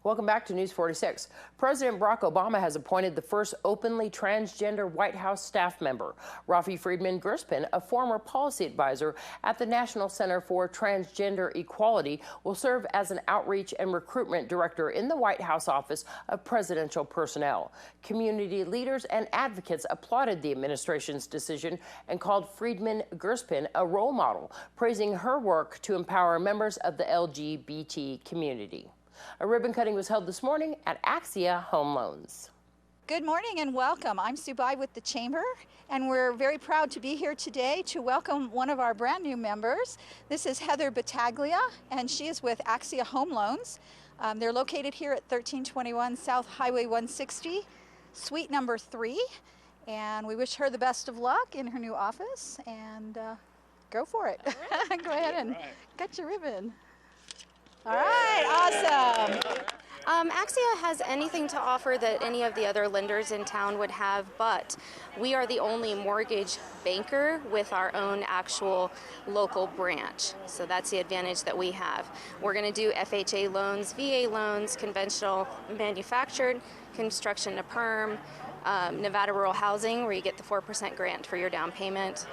Welcome back to News 46. President Barack Obama has appointed the first openly transgender White House staff member. Rafi Friedman-Gerspin, a former policy advisor at the National Center for Transgender Equality, will serve as an outreach and recruitment director in the White House Office of Presidential Personnel. Community leaders and advocates applauded the administration's decision and called Friedman-Gerspin a role model, praising her work to empower members of the LGBT community. A ribbon cutting was held this morning at Axia Home Loans. Good morning and welcome. I'm Sue Bai with the Chamber, and we're very proud to be here today to welcome one of our brand new members. This is Heather Battaglia, and she is with Axia Home Loans. They're located here at 1321 South Highway 160, suite number 3. And we wish her the best of luck in her new office, and go for it. Right. Go ahead and cut your ribbon. All right, awesome. Axia has anything to offer that any of the other lenders in town would have, but we are the only mortgage banker with our own actual local branch. So that's the advantage that we have. We're going to do FHA loans, VA loans, conventional manufactured, construction to perm, Nevada rural housing, where you get the 4% grant for your down payment.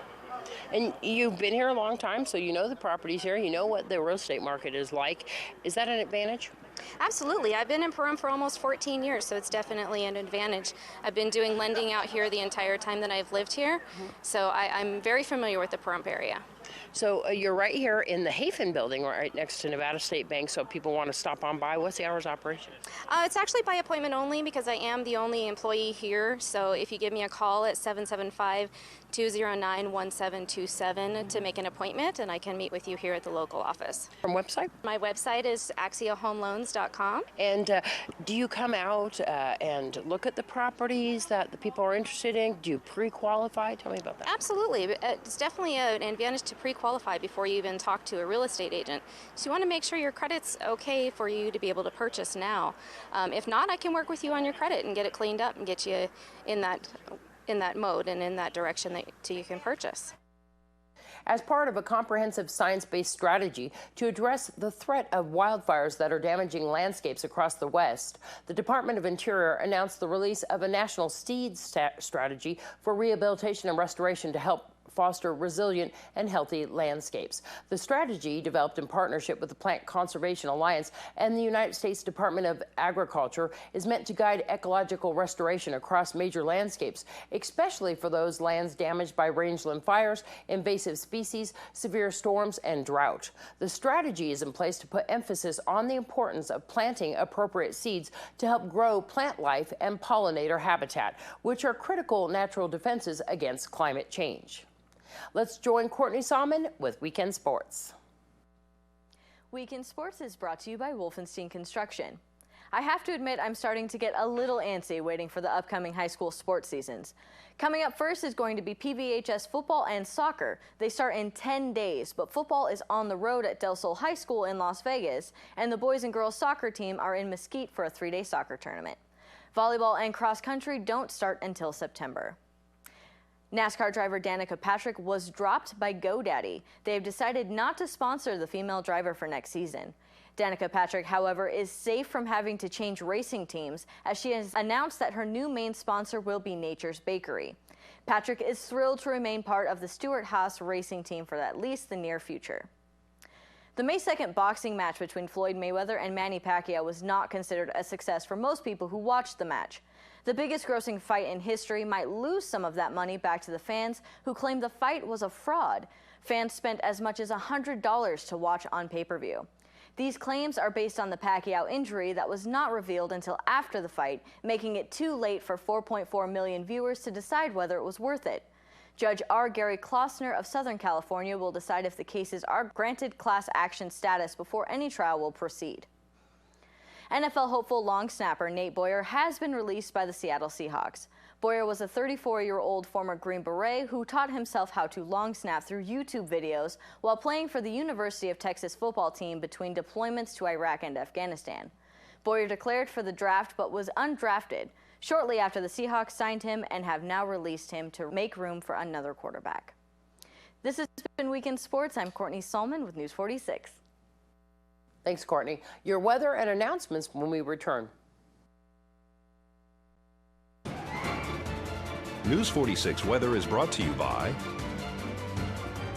And you've been here a long time, so you know the properties here, you know what the real estate market is like. Is that an advantage? Absolutely. I've been in Pahrump for almost 14 years, so it's definitely an advantage. I've been doing lending out here the entire time that I've lived here, so I'm very familiar with the Pahrump area. So you're right here in the Hafen building, right next to Nevada State Bank, so if people want to stop on by. What's the hours of operation? It's actually by appointment only because I am the only employee here, so if you give me a call at 775-209-1727 to make an appointment, and I can meet with you here at the local office. From website? My website is axiahomeloans.com. And do you come out and look at the properties that the people are interested in? Do you pre-qualify? Tell me about that. Absolutely. It's definitely an advantage to pre-qualify before you even talk to a real estate agent. So you want to make sure your credit's okay for you to be able to purchase now. If not, I can work with you on your credit and get it cleaned up and get you in that mode and in that direction so you can purchase. As part of a comprehensive science-based strategy to address the threat of wildfires that are damaging landscapes across the West, the Department of Interior announced the release of a national seed strategy for rehabilitation and restoration to help foster resilient and healthy landscapes. The strategy, developed in partnership with the Plant Conservation Alliance and the United States Department of Agriculture, is meant to guide ecological restoration across major landscapes, especially for those lands damaged by rangeland fires, invasive species, severe storms, and drought. The strategy is in place to put emphasis on the importance of planting appropriate seeds to help grow plant life and pollinator habitat, which are critical natural defenses against climate change. Let's join Courtney Salmon with Weekend Sports. Weekend Sports is brought to you by Wolfenstein Construction. I have to admit I'm starting to get a little antsy waiting for the upcoming high school sports seasons. Coming up first is going to be PVHS football and soccer. They start in 10 days, but football is on the road at Del Sol High School in Las Vegas, and the boys and girls soccer team are in Mesquite for a 3-day soccer tournament. Volleyball and cross country don't start until September. NASCAR driver Danica Patrick was dropped by GoDaddy. They have decided not to sponsor the female driver for next season. Danica Patrick, however, is safe from having to change racing teams, as she has announced that her new main sponsor will be Nature's Bakery. Patrick is thrilled to remain part of the Stewart-Haas racing team for at least the near future. The May 2nd boxing match between Floyd Mayweather and Manny Pacquiao was not considered a success for most people who watched the match. The biggest grossing fight in history might lose some of that money back to the fans who claimed the fight was a fraud. Fans spent as much as $100 to watch on pay-per-view. These claims are based on the Pacquiao injury that was not revealed until after the fight, making it too late for 4.4 million viewers to decide whether it was worth it. Judge R. Gary Klossner of Southern California will decide if the cases are granted class action status before any trial will proceed. NFL hopeful long snapper Nate Boyer has been released by the Seattle Seahawks. Boyer was a 34-year-old former Green Beret who taught himself how to long snap through YouTube videos while playing for the University of Texas football team between deployments to Iraq and Afghanistan. Boyer declared for the draft but was undrafted shortly after the Seahawks signed him and have now released him to make room for another quarterback. This has been Weekend Sports. I'm Courtney Salmon with News 46. Thanks, Courtney. Your weather and announcements when we return. News 46 weather is brought to you by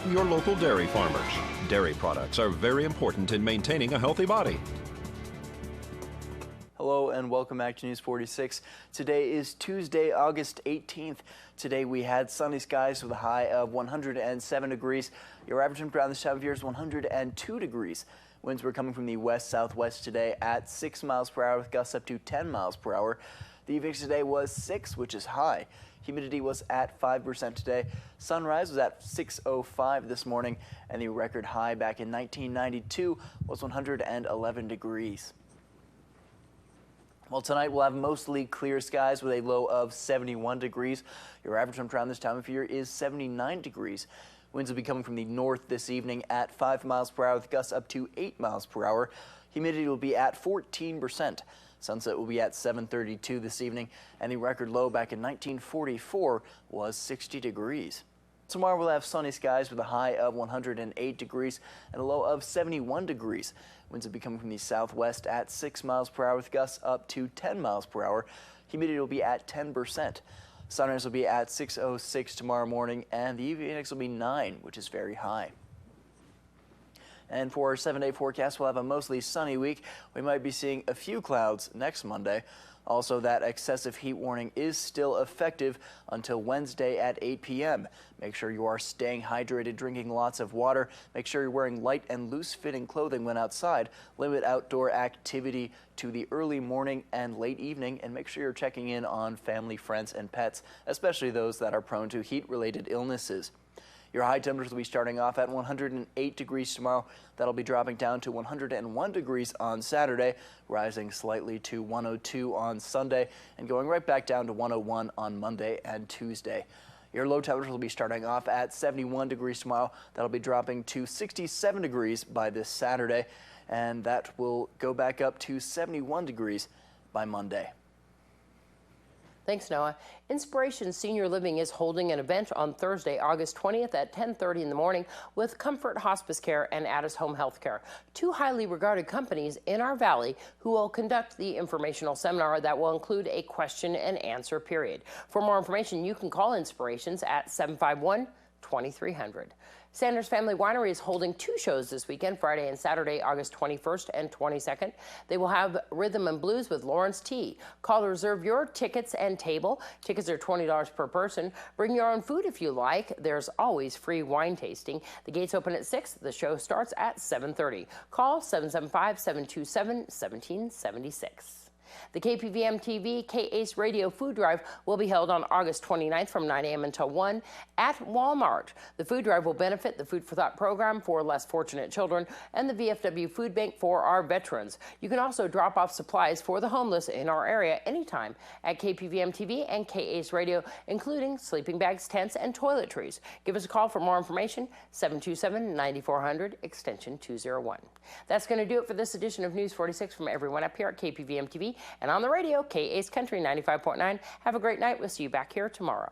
your local dairy farmers. Dairy products are very important in maintaining a healthy body. Hello and welcome back to News 46. Today is Tuesday, August 18th. Today we had sunny skies with a high of 107 degrees. Your average temperature around this time of year is 102 degrees. Winds were coming from the west-southwest today at 6 miles per hour with gusts up to 10 miles per hour. The evening today was 6, which is high. Humidity was at 5% today. Sunrise was at 6:05 this morning, and the record high back in 1992 was 111 degrees. Well, tonight we'll have mostly clear skies with a low of 71 degrees. Your average temperature around this time of year is 79 degrees. Winds will be coming from the north this evening at 5 miles per hour with gusts up to 8 miles per hour. Humidity will be at 14%. Sunset will be at 7:32 this evening, and the record low back in 1944 was 60 degrees. Tomorrow we'll have sunny skies with a high of 108 degrees and a low of 71 degrees. Winds will be coming from the southwest at 6 miles per hour with gusts up to 10 miles per hour. Humidity will be at 10%. Sunrise will be at 6:06 tomorrow morning, and the UV index will be 9, which is very high. And for our 7-day forecast, we'll have a mostly sunny week. We might be seeing a few clouds next Monday. Also, that excessive heat warning is still effective until Wednesday at 8 p.m. Make sure you are staying hydrated, drinking lots of water. Make sure you're wearing light and loose-fitting clothing when outside. Limit outdoor activity to the early morning and late evening, and make sure you're checking in on family, friends, and pets, especially those that are prone to heat-related illnesses. Your high temperatures will be starting off at 108 degrees tomorrow. That'll be dropping down to 101 degrees on Saturday, rising slightly to 102 on Sunday, and going right back down to 101 on Monday and Tuesday. Your low temperatures will be starting off at 71 degrees tomorrow. That'll be dropping to 67 degrees by this Saturday, and that will go back up to 71 degrees by Monday. Thanks, Noah. Inspiration Senior Living is holding an event on Thursday, August 20th at 10:30 in the morning with Comfort Hospice Care and Addis Home Health Care, two highly regarded companies in our valley who will conduct the informational seminar that will include a question and answer period. For more information, you can call Inspirations at 751-2300. Sanders Family Winery is holding two shows this weekend, Friday and Saturday, August 21st and 22nd. They will have Rhythm and Blues with Lawrence T. Call to reserve your tickets and table. Tickets are $20 per person. Bring your own food if you like. There's always free wine tasting. The gates open at 6. The show starts at 7:30. Call 775-727-1776. The KPVM-TV K-ACE Radio Food Drive will be held on August 29th from 9 a.m. until 1 at Walmart. The food drive will benefit the Food for Thought program for less fortunate children and the VFW Food Bank for our veterans. You can also drop off supplies for the homeless in our area anytime at KPVM-TV and K-ACE Radio, including sleeping bags, tents, and toiletries. Give us a call for more information, 727-9400, extension 201. That's going to do it for this edition of News 46 from everyone up here at KPVM-TV and on the radio, K-ACE Country 95.9. Have a great night. We'll see you back here tomorrow.